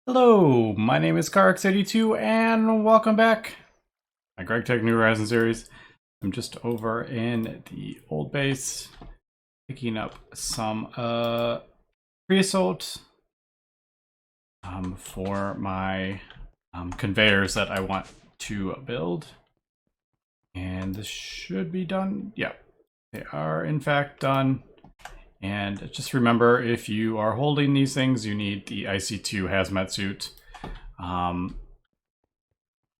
Hello, my name is CarX82 and welcome back. My Gregtech New Horizons series. I'm just over in the old base picking up some creosote for my conveyors that I want to build. And this should be done. Yeah, they are in fact done. And just remember, if you are holding these things, you need the IC2 hazmat suit.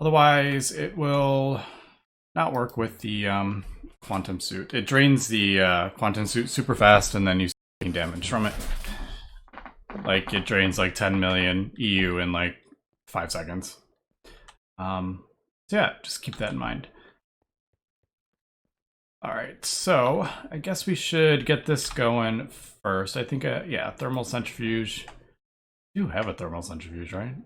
Otherwise, it will not work with the quantum suit. It drains the quantum suit super fast, and then you take damage from it. Like, it drains like 10 million EU in like 5 seconds. So yeah, just keep that in mind. Alright, so I guess we should get this going first. I think, yeah, thermal centrifuge. You have a thermal centrifuge, right?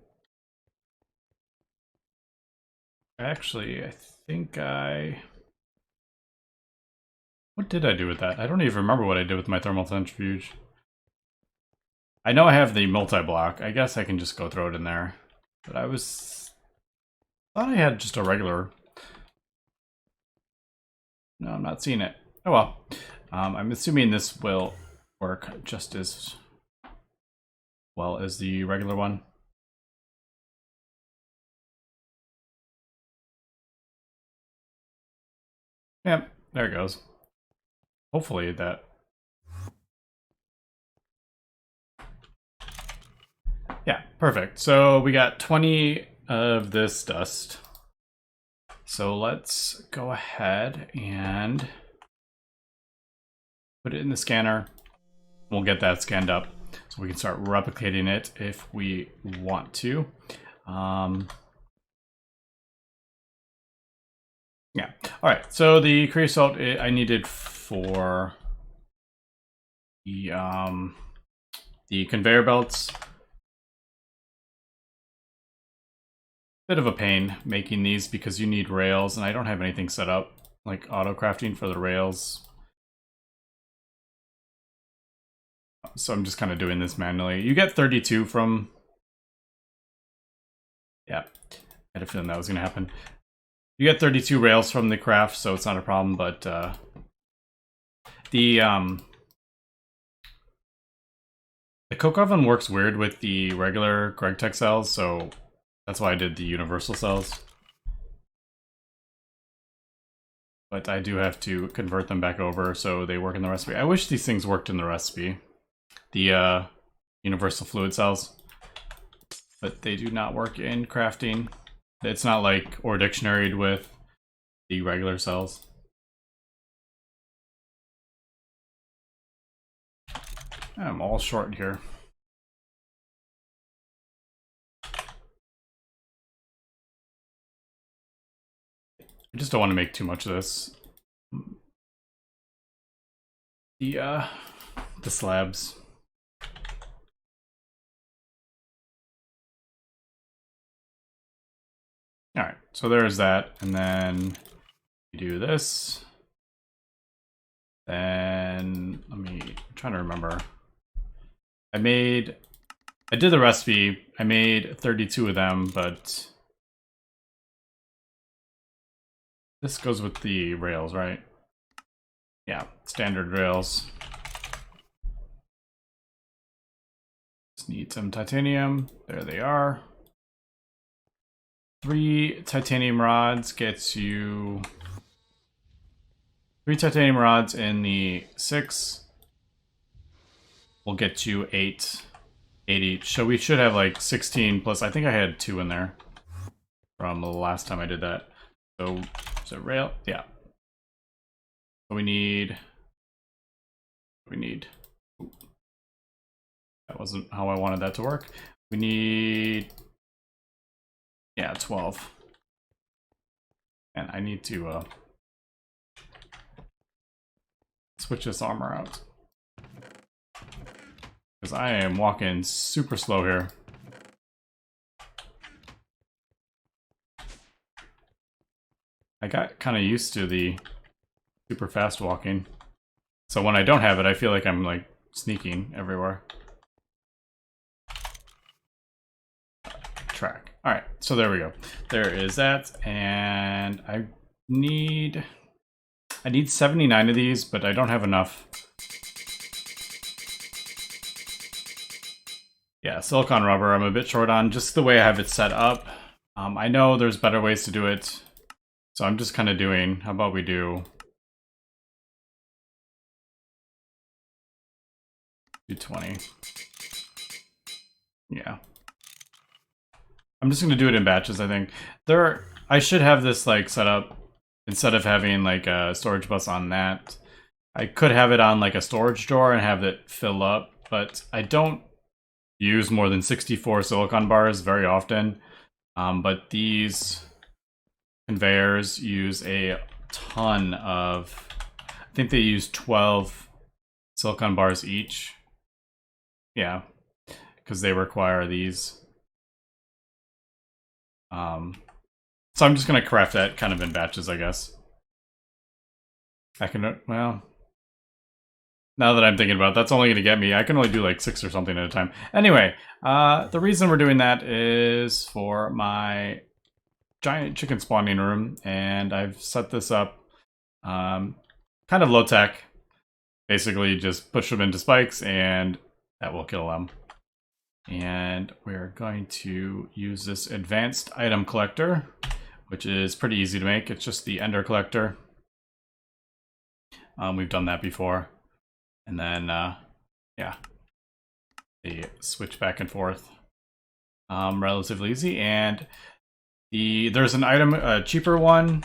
Actually, I think what did I do with that? I don't even remember what I did with my thermal centrifuge. I know I have the multi-block. I guess I can just go throw it in there. But thought I had just a regular. No, I'm not seeing it. Oh well. I'm assuming this will work just as well as the regular one. Yep, there it goes. Hopefully that. Yeah, perfect. So we got 20 of this dust. So let's go ahead and put it in the scanner. We'll get that scanned up so we can start replicating it if we want to. Yeah. All right. So the creosote I needed for the conveyor belts. Bit of a pain making these because you need rails, and I don't have anything set up like auto crafting for the rails. So I'm just kind of doing this manually. You get 32 from. Yeah, I had a feeling that was going to happen. You get 32 rails from the craft, so it's not a problem. But the coke oven works weird with the regular Gregtech cells, so that's why I did the universal cells. But I do have to convert them back over so they work in the recipe. I wish these things worked in the recipe. The universal fluid cells. But they do not work in crafting. It's not like or dictionaried with the regular cells. I'm all short here. I just don't want to make too much of this. The slabs. Alright, so there's that, and then you do this. Then I'm trying to remember. I did the recipe. I made 32 of them, but this goes with the rails, right? Yeah, standard rails. Just need some titanium. There they are. 3 titanium rods gets you 3 titanium rods in the 6 will get you 8 each. So we should have like 16 plus. I think I had 2 in there from the last time I did that. So is it rail? Yeah. So we need. Ooh, that wasn't how I wanted that to work. We need. Yeah, 12. And I need to switch this armor out. Because I am walking super slow here. I got kind of used to the super fast walking. So when I don't have it, I feel like I'm like sneaking everywhere. track. All right, so there we go. There is that, and I need 79 of these, but I don't have enough. Yeah, silicon rubber I'm a bit short on, just the way I have it set up. I know there's better ways to do it, so I'm just kind of doing, how about we do 220. Yeah. I'm just going to do it in batches, I think. I should have this like set up, instead of having like a storage bus on that. I could have it on like a storage drawer and have it fill up, but I don't use more than 64 silicon bars very often. But these conveyors use a ton of, I think they use 12 silicon bars each. Yeah, because they require these. So I'm just gonna craft that kind of in batches, I guess. I can, well, now that I'm thinking about it, that's only gonna get me, I can only do like 6 or something at a time. Anyway, the reason we're doing that is for my giant chicken spawning room, and I've set this up kind of low tech. Basically just push them into spikes and that will kill them. And we're going to use this advanced item collector, which is pretty easy to make. It's just the ender collector. We've done that before. And then, yeah, they switch back and forth. Relatively easy. And there's an item, a cheaper one,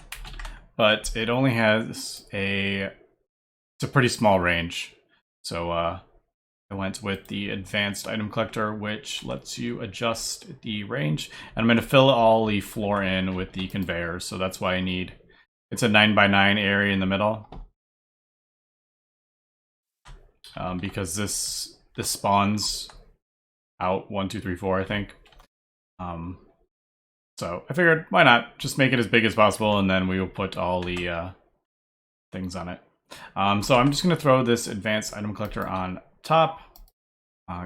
but it only has it's a pretty small range. So I went with the advanced item collector, which lets you adjust the range. And I'm going to fill all the floor in with the conveyor. So that's why I need, it's a 9x9 area in the middle. Because this spawns out 1, 2, 3, 4, I think. So I figured, why not just make it as big as possible, and then we will put all the things on it. So I'm just going to throw this advanced item collector on top.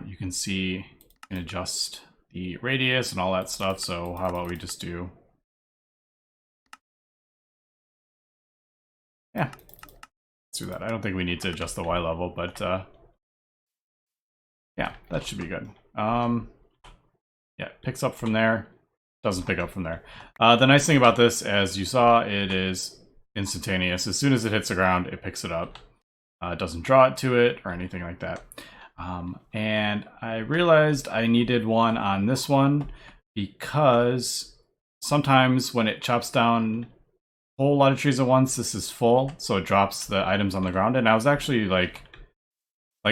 You can see you can adjust the radius and all that stuff. So how about we just do, yeah, let's do that. I don't think we need to adjust the Y level, but yeah, that should be good. Yeah, it picks up from there. Doesn't pick up from there. The nice thing about this, as you saw, it is instantaneous. As soon as it hits the ground, it picks it up. It doesn't draw it to it or anything like that. And I realized I needed one on this one because sometimes when it chops down a whole lot of trees at once, this is full, so it drops the items on the ground. And I was actually like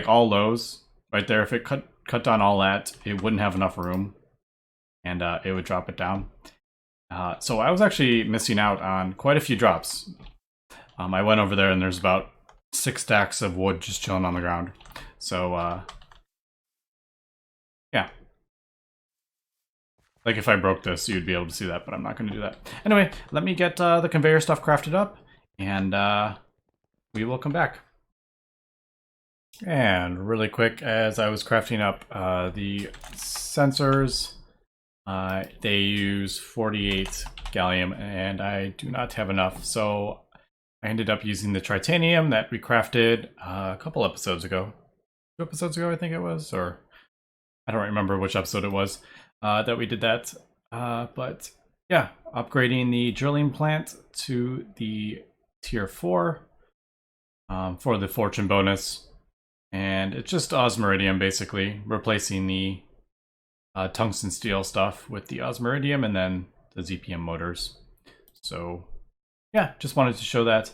all those right there. If it cut down all that, it wouldn't have enough room, and it would drop it down. So I was actually missing out on quite a few drops. I went over there and there's about 6 stacks of wood just chilling on the ground. So, yeah. Like if I broke this, you'd be able to see that, but I'm not going to do that. Anyway, let me get the conveyor stuff crafted up, and we will come back. And really quick, as I was crafting up the sensors, they use 48 gallium, and I do not have enough. So I ended up using the titanium that we crafted a couple episodes ago. 2 episodes ago, I think it was, or I don't remember which episode it was that we did that. But yeah, upgrading the drilling plant to the tier 4 for the fortune bonus. And it's just osmiridium, basically, replacing the tungsten steel stuff with the osmiridium and then the ZPM motors. So yeah, just wanted to show that.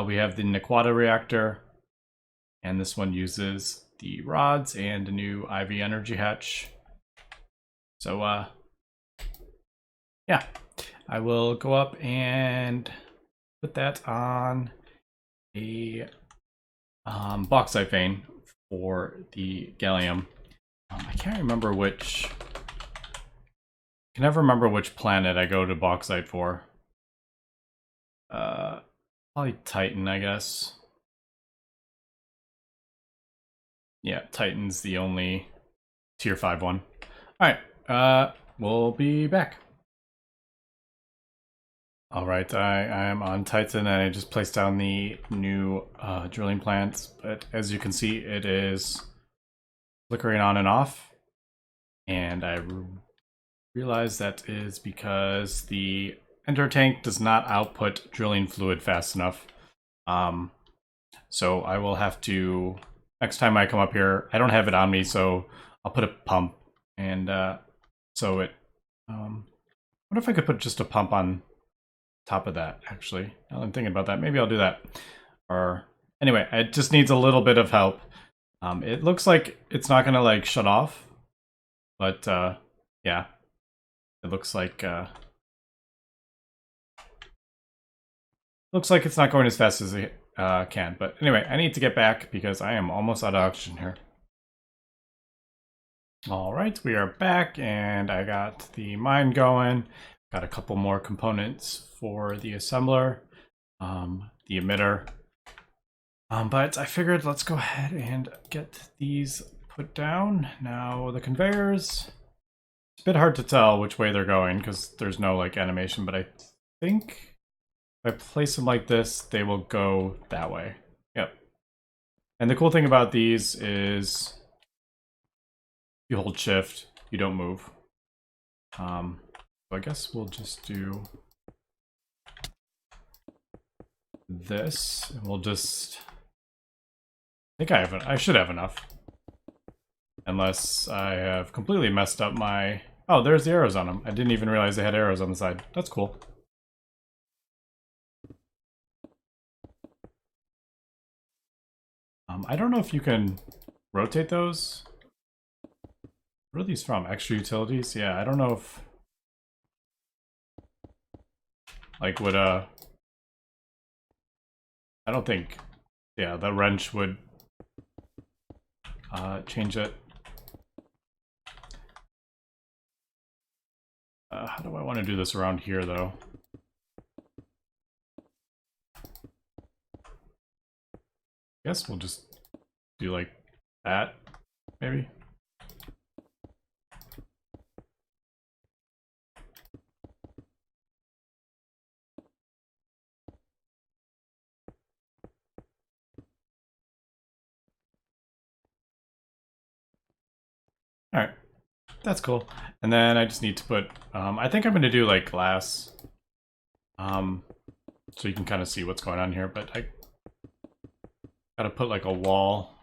We have the Nequata reactor, and this one uses the rods and a new IV energy hatch. So yeah, I will go up and put that on a bauxite vein for the gallium. I can't remember which, can never remember which planet I go to bauxite for. Probably Titan, I guess. Yeah, Titan's the only tier 5 one. Alright, we'll be back. Alright, I am on Titan and I just placed down the new drilling plant, but as you can see it is flickering on and off, and I realize that is because the enter tank does not output drilling fluid fast enough. So I will have to, next time I come up here, I don't have it on me, so I'll put a pump, and so it, what if I could put just a pump on top of that, actually? Now I'm thinking about that, maybe I'll do that. Or, anyway, it just needs a little bit of help. It looks like it's not gonna like shut off, but yeah, it looks like it's not going as fast as it can. But anyway, I need to get back because I am almost out of oxygen here. All right, we are back, and I got the mine going. Got a couple more components for the assembler, the emitter. But I figured let's go ahead and get these put down. Now the conveyors, it's a bit hard to tell which way they're going because there's no like animation, but I think if I place them like this, they will go that way. Yep. And the cool thing about these is you hold shift, you don't move. So I guess we'll just do this, and we'll just, I think I should have enough. Unless I have completely messed up my... Oh, there's the arrows on them. I didn't even realize they had arrows on the side. That's cool. I don't know if you can rotate those. What are these from? Extra utilities? Yeah, I don't know if... Like, would, I don't think... Yeah, the wrench would... change it. How do I want to do this around here, though? Guess we'll just do like that, maybe. All right, that's cool. And then I just need to put, I think I'm going to do like glass, so you can kind of see what's going on here, but I gotta put like a wall,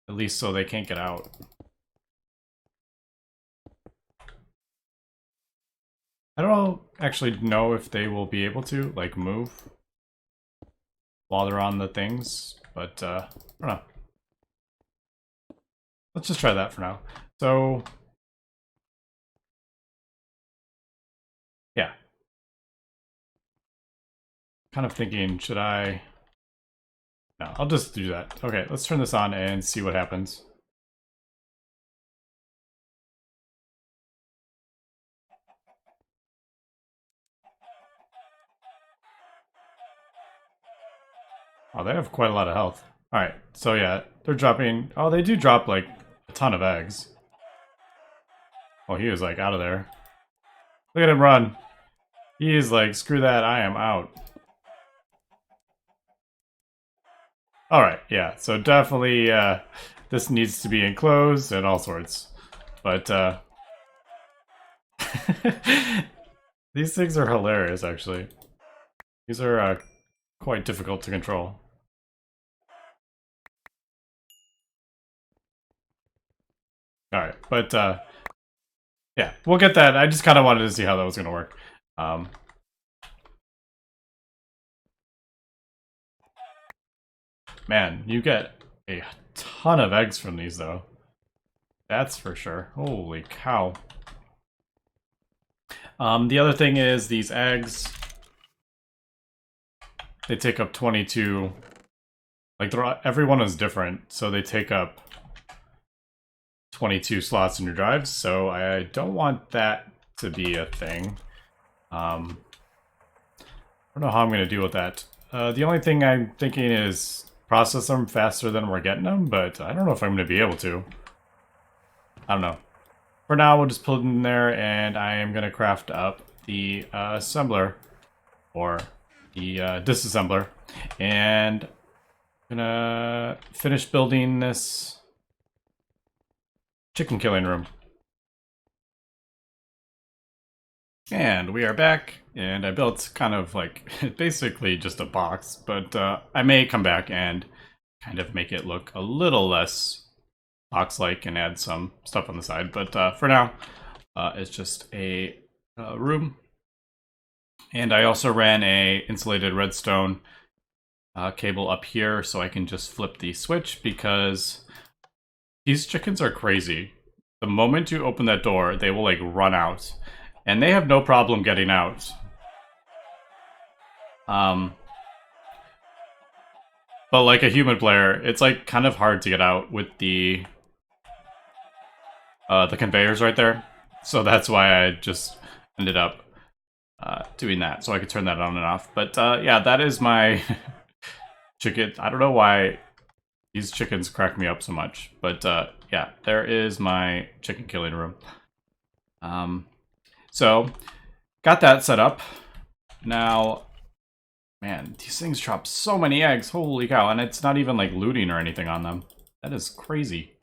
at least so they can't get out. I don't actually know if they will be able to like move while they're on the things, but I don't know. Let's just try that for now. So yeah, kind of thinking, should I? No, I'll just do that. Okay, let's turn this on and see what happens. Oh, they have quite a lot of health. Alright, so yeah, they're dropping... Oh, they do drop, like, a ton of eggs. Oh, he was, like, out of there. Look at him run. He is like, screw that, I am out. Alright, yeah, so definitely, this needs to be enclosed and all sorts. But, these things are hilarious, actually. These are, quite difficult to control. Alright, but yeah, we'll get that. I just kind of wanted to see how that was going to work. Man, you get a ton of eggs from these, though. That's for sure. Holy cow. The other thing is these eggs, they take up 22... Like, every one is different, so they take up 22 slots in your drives, so I don't want that to be a thing. I don't know how I'm going to deal with that. The only thing I'm thinking is process them faster than we're getting them, but I don't know if I'm going to be able to. I don't know. For now, we'll just put it in there, and I am going to craft up the assembler, or the disassembler, and I'm gonna finish building this chicken killing room. And we are back, and I built kind of like basically just a box, but I may come back and kind of make it look a little less box-like and add some stuff on the side. But for now, it's just a room. And I also ran a insulated redstone cable up here so I can just flip the switch, because these chickens are crazy. The moment you open that door, they will like run out. And they have no problem getting out. But like a human player, it's like kind of hard to get out with the conveyors right there. So that's why I just ended up doing that, so I could turn that on and off. But yeah, that is my chicken. I don't know why these chickens crack me up so much. But yeah, there is my chicken killing room. So, got that set up. Now, man, these things drop so many eggs. Holy cow. And it's not even like looting or anything on them. That is crazy.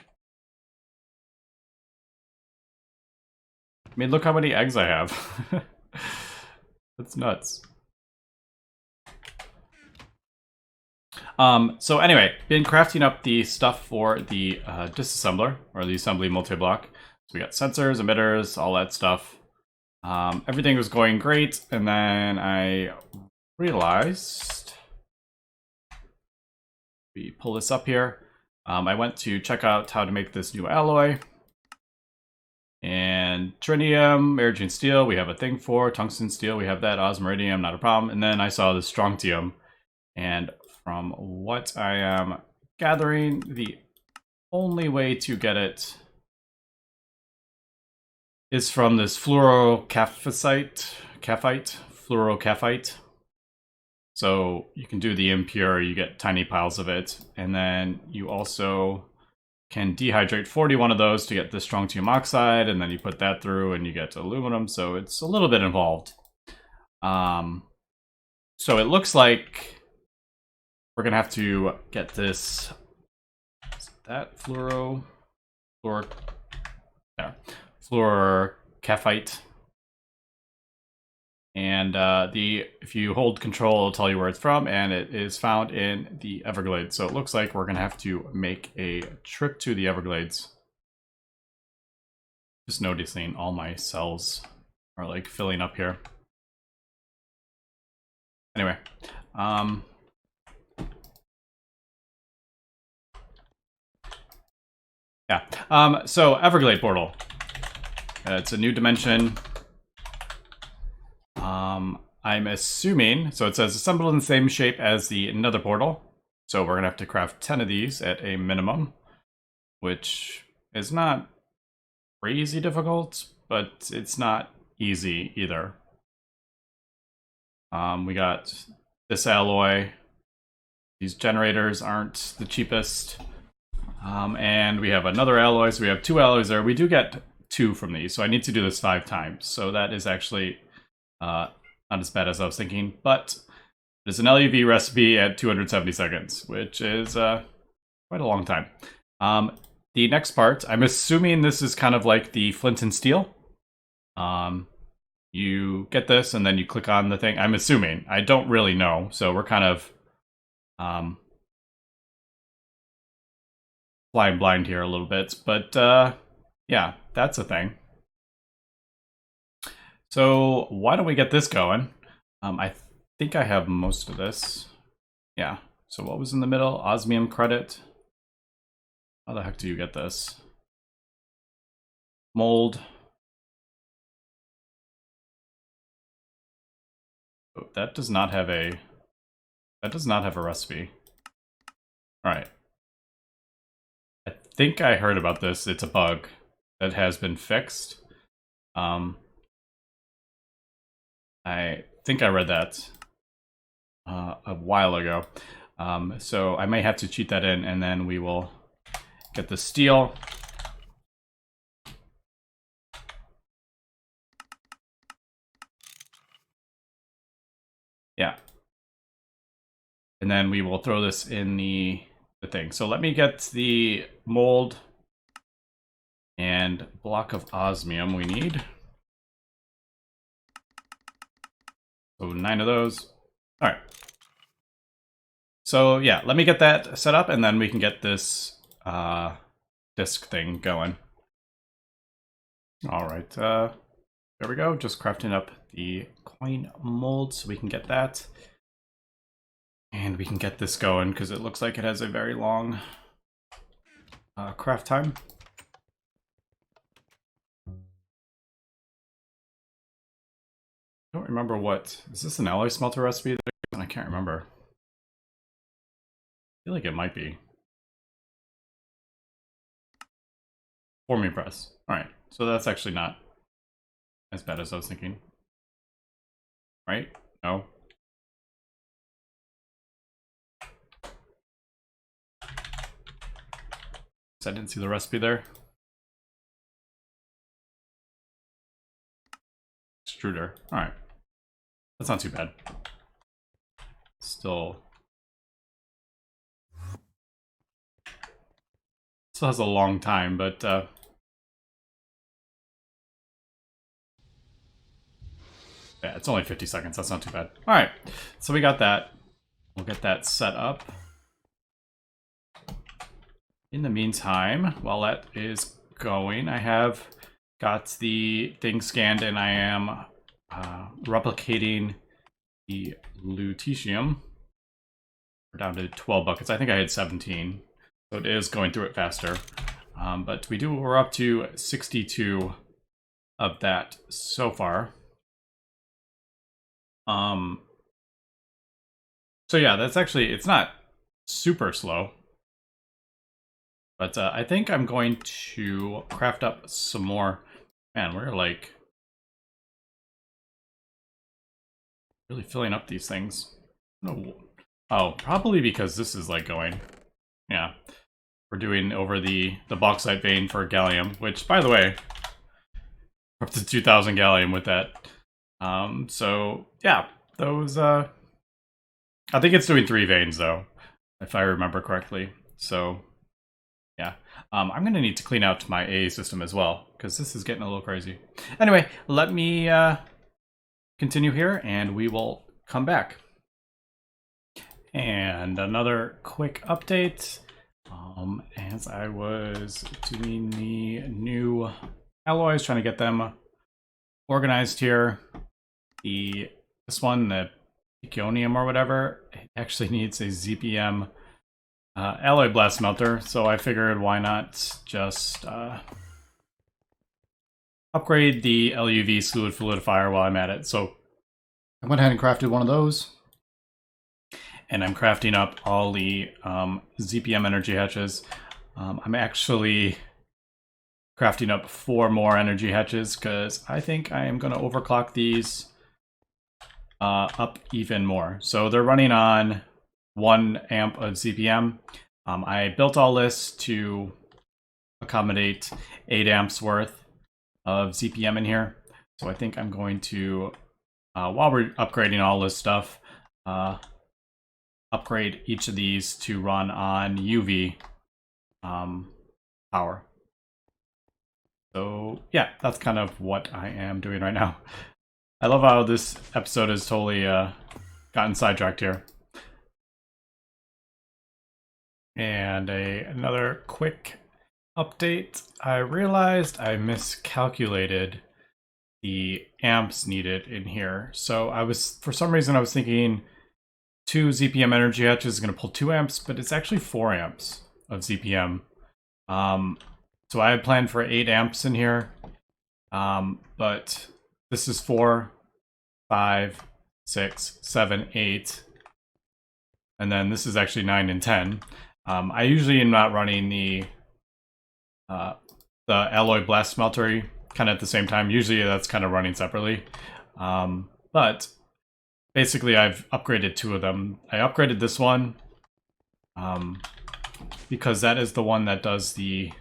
I mean, look how many eggs I have. That's nuts. So anyway, been crafting up the stuff for the disassembler, or the assembly multi-block. So we got sensors, emitters, all that stuff. Everything was going great, and then I realized, we pull this up here. I went to check out how to make this new alloy. And tritium, marigine steel, we have a thing for. Tungsten steel, we have that. Osmiridium, not a problem. And then I saw the strontium. And from what I am gathering, the only way to get it is from this fluorocaphite. So you can do the impure, you get tiny piles of it, and then you also can dehydrate 41 of those to get the strontium oxide, and then you put that through and you get aluminum, so it's a little bit involved. So it looks like we're gonna have to get this, is that fluorocaphite. And if you hold control, it'll tell you where it's from, and it is found in the Everglades. So it looks like we're gonna have to make a trip to the Everglades. Just noticing all my cells are like filling up here. Anyway, yeah. So Everglade portal. It's a new dimension. I'm assuming, so it says assembled in the same shape as the nether portal. So we're gonna have to craft 10 of these at a minimum, which is not crazy difficult, but it's not easy either. We got this alloy. These generators aren't the cheapest. And we have another alloy, so we have 2 alloys there. We do get 2 from these, so I need to do this 5 times. So that is actually not as bad as I was thinking, but there's an LUV recipe at 270 seconds, which is quite a long time. The next part, I'm assuming this is kind of like the flint and steel. You get this and then you click on the thing. I'm assuming. I don't really know, so we're kind of flying blind here a little bit, but yeah, that's a thing. So why don't we get this going? I think I have most of this. Yeah, so what was in the middle? Osmium credit. How the heck do you get this? Mold. Oh, that does not have a recipe. All right. I think I heard about this. It's a bug that has been fixed. I think I read that a while ago. So I may have to cheat that in, and then we will get the steel. Yeah. And then we will throw this in the thing. So let me get the mold and block of osmium we need. So 9 of those. All right. So yeah, let me get that set up, and then we can get this disk thing going. All right. There we go. Just crafting up the coin mold so we can get that. And we can get this going because it looks like it has a very long craft time. I don't remember what... Is this an alloy smelter recipe? I can't remember. I feel like it might be. Forming press. Alright, so that's actually not as bad as I was thinking. Right? No? I didn't see the recipe there. Extruder. Alright. That's not too bad. Still has a long time, but yeah, it's only 50 seconds. That's not too bad. Alright, so we got that. We'll get that set up. In the meantime, while that is going, I have got the thing scanned and I am replicating the lutetium. We're down to 12 buckets. I think I had 17, so it is going through it faster. But we're up to 62 of that so far. So yeah, that's actually, it's not super slow. But I think I'm going to craft up some more. Man, we're like really filling up these things. Oh, probably because this is like going. Yeah, we're doing over the bauxite vein for gallium, which, by the way, up to 2,000 gallium with that. So yeah, those. I think it's doing 3 veins though, if I remember correctly. So. Yeah, I'm going to need to clean out my AA system as well, because this is getting a little crazy. Anyway, let me continue here, and we will come back. And another quick update. As I was doing the new alloys, trying to get them organized here, this one, the Iconium or whatever, it actually needs a ZPM alloy blast smelter, so I figured why not just upgrade the LUV fluidifier while I'm at it. So I went ahead and crafted one of those, and I'm crafting up all the ZPM energy hatches. I'm actually crafting up 4 more energy hatches because I think I am going to overclock these up even more. So they're running on 1 amp of ZPM. I built all this to accommodate 8 amps worth of ZPM in here. So I think I'm going to, while we're upgrading all this stuff, upgrade each of these to run on UV power. So yeah, that's kind of what I am doing right now. I love how this episode has totally gotten sidetracked here. And another quick update. I realized I miscalculated the amps needed in here. So for some reason I was thinking 2 ZPM energy hatches is going to pull 2 amps, but it's actually 4 amps of ZPM. So I had planned for 8 amps in here, but this is 4, 5, 6, 7, 8, and then this is actually 9 and 10. I usually am not running the alloy blast smelter kind of at the same time. Usually that's kind of running separately. But basically I've upgraded 2 of them. I upgraded this one because that is the one that does the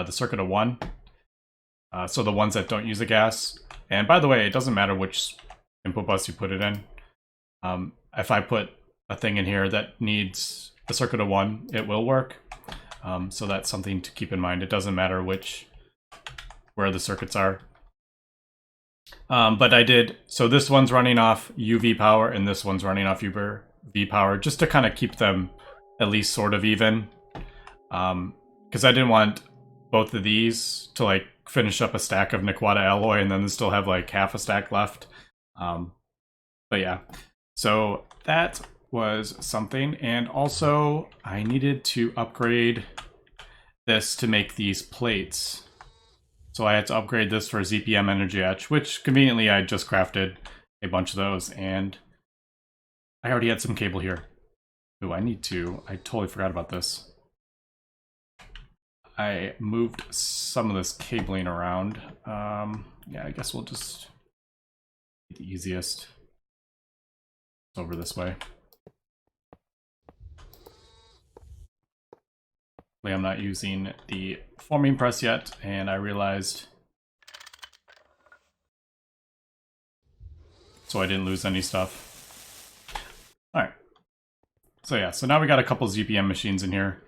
circuit of 1. So the ones that don't use the gas. And by the way, it doesn't matter which input bus you put it in. If I put a thing in here that needs a circuit of 1, it will work. So that's something to keep in mind. It doesn't matter where the circuits are. But I did, so this one's running off UV power and this one's running off UV power, just to kind of keep them at least sort of even. Because I didn't want both of these to like finish up a stack of Nequata alloy and then still have like half a stack left. But yeah, so that was something. And also I needed to upgrade this to make these plates. So I had to upgrade this for ZPM energy etch, which conveniently I just crafted a bunch of those, and I already had some cable here. Ooh, I totally forgot about this. I moved some of this cabling around. Yeah, I guess we'll just the easiest. It's over this way. I'm not using the forming press yet, and I realized, so I didn't lose any stuff. Alright. So yeah, so now we got a couple ZPM machines in here,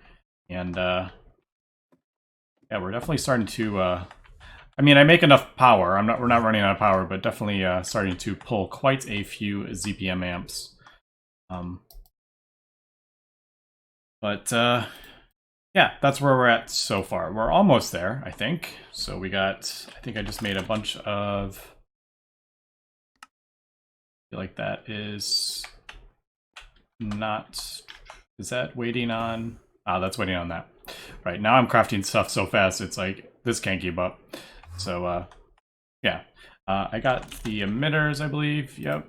and yeah, we're definitely starting to, I mean, I make enough power, we're not running out of power, but definitely starting to pull quite a few ZPM amps. Yeah, that's where we're at so far. We're almost there, I think. So we got, I think I just made a bunch of, I feel like that is not, is that waiting on, that's waiting on that. Right, now I'm crafting stuff so fast, it's like, this can't keep up. So, yeah. I got the emitters, I believe, yep.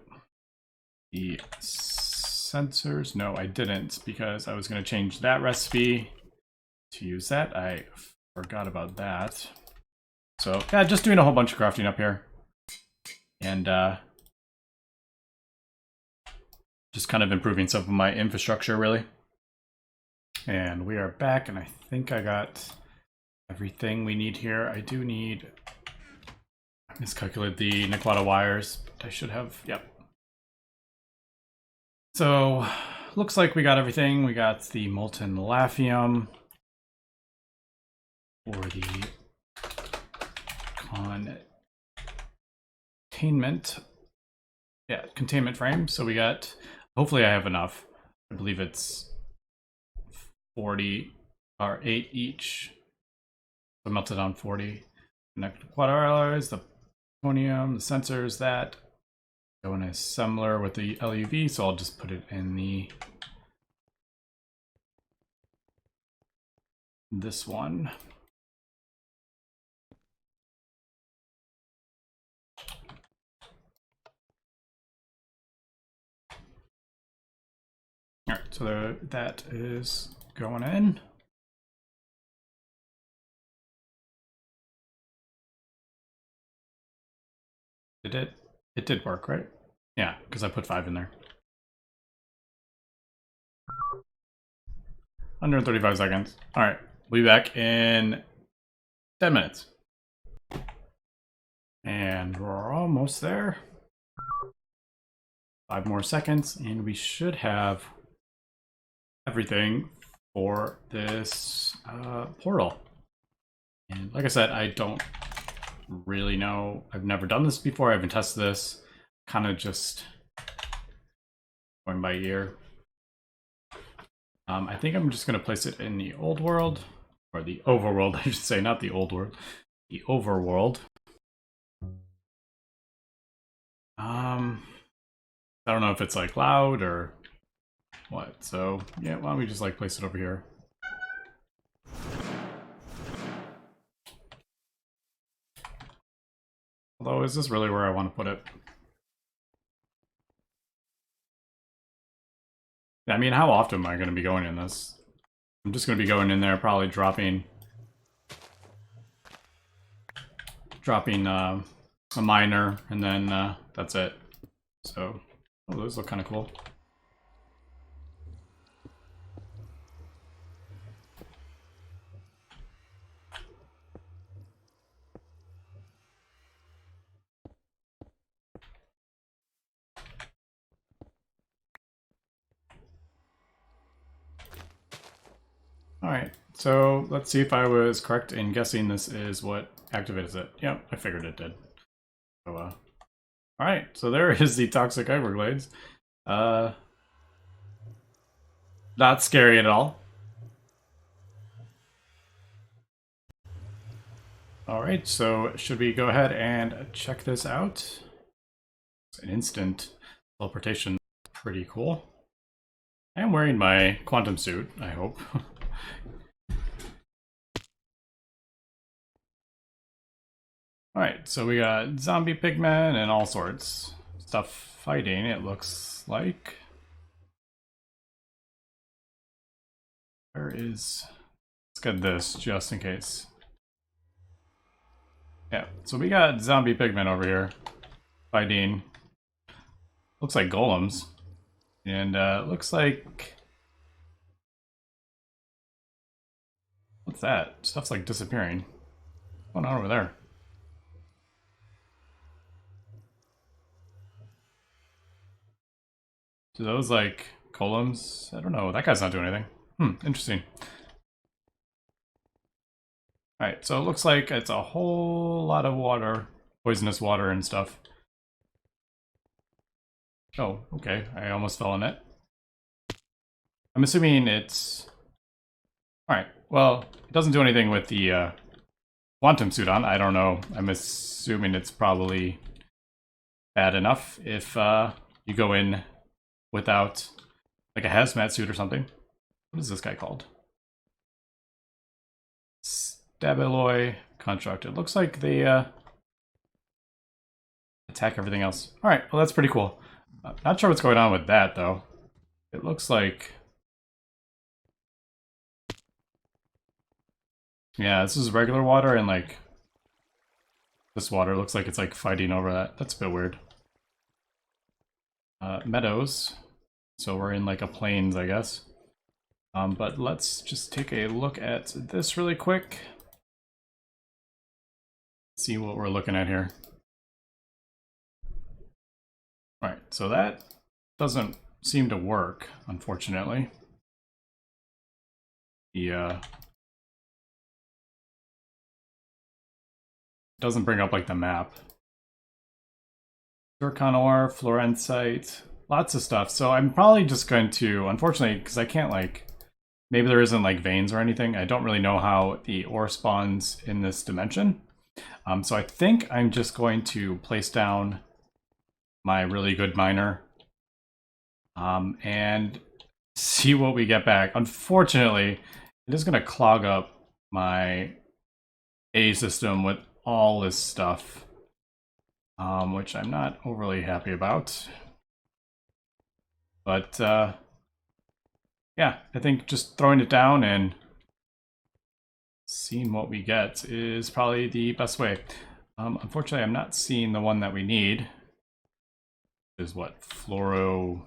The sensors, no, I didn't, because I was gonna change that recipe to use that. I forgot about that. So yeah, just doing a whole bunch of crafting up here. And just kind of improving some of my infrastructure, really. And we are back, and I think I got everything we need here. I do need, I miscalculated the Nequata wires, but I should have, yep. So looks like we got everything. We got the molten laphium for the containment frame. So we got, hopefully I have enough. I believe it's 40 or 8 each. So melted on 40. Connect quad alloys, the plutonium, the sensors, that go in a similar with the LUV, so I'll just put it in this one. All right, so that is going in. It did work, right? Yeah, because I put 5 in there. 135 seconds. All right, we'll be back in 10 minutes. And we're almost there. 5 more seconds, and we should have everything for this portal. And like I said, I don't really know. I've never done this before. I haven't tested this. Kind of just going by ear. I think I'm just going to place it in the old world, or the overworld, I should say, not the old world, the overworld. I don't know if it's like loud or what. So yeah, why don't we just like place it over here? Although, is this really where I want to put it? I mean, how often am I going to be going in this? I'm just going to be going in there, probably dropping a miner, and then that's it. So, oh, those look kind of cool. Alright, so let's see if I was correct in guessing this is what activates it. Yep, I figured it did. So, alright, so there is the toxic Everglades. Not scary at all. Alright, so should we go ahead and check this out? It's an instant teleportation. Pretty cool. I am wearing my quantum suit, I hope. Alright, so we got zombie pigmen and all sorts. Stuff fighting, it looks like. Where is... Let's get this, just in case. Yeah, so we got zombie pigmen over here. Fighting. Looks like golems. And looks like... What's that? Stuff's like disappearing. What's going on over there? Do those like golems? I don't know. That guy's not doing anything. Interesting. Alright, so it looks like it's a whole lot of water. Poisonous water and stuff. Oh, okay. I almost fell in it. I'm assuming it's... Alright, well, it doesn't do anything with the quantum suit on. I don't know. I'm assuming it's probably bad enough if you go in without like a hazmat suit or something. What is this guy called? Stabiloy construct. It looks like they attack everything else. Alright, well that's pretty cool. Not sure what's going on with that though. It looks like... Yeah, this is regular water and like... This water looks like it's like fighting over that. That's a bit weird. Meadows. So we're in like a plains, I guess. But let's just take a look at this really quick. See what we're looking at here. Right, so that doesn't seem to work, unfortunately. The doesn't bring up like the map. Zircon ore, fluorensite, lots of stuff. So I'm probably just going to, unfortunately, because I can't like, maybe there isn't like veins or anything. I don't really know how the ore spawns in this dimension. So I think I'm just going to place down my really good miner and see what we get back. Unfortunately, it is going to clog up my A system with all this stuff, which I'm not overly happy about. But yeah, I think just throwing it down and seeing what we get is probably the best way. Unfortunately, I'm not seeing the one that we need. Is what? Fluoro...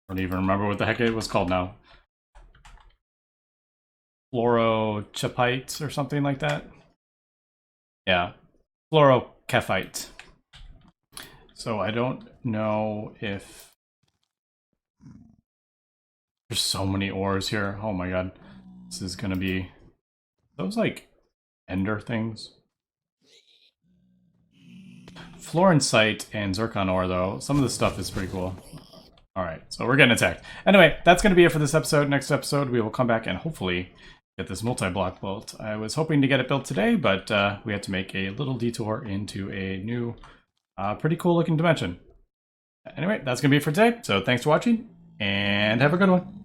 I don't even remember what the heck it was called now. Fluorochepite or something like that? Yeah, fluorokephite. So I don't know if... There's so many ores here. Oh my god. This is gonna be... Those like ender things? Fluorensite and zircon ore though. Some of this stuff is pretty cool. Alright, so we're getting attacked. Anyway, that's going to be it for this episode. Next episode, we will come back and hopefully get this multi-block built. I was hoping to get it built today, but we had to make a little detour into a new, pretty cool looking dimension. Anyway, that's going to be it for today. So thanks for watching, and have a good one.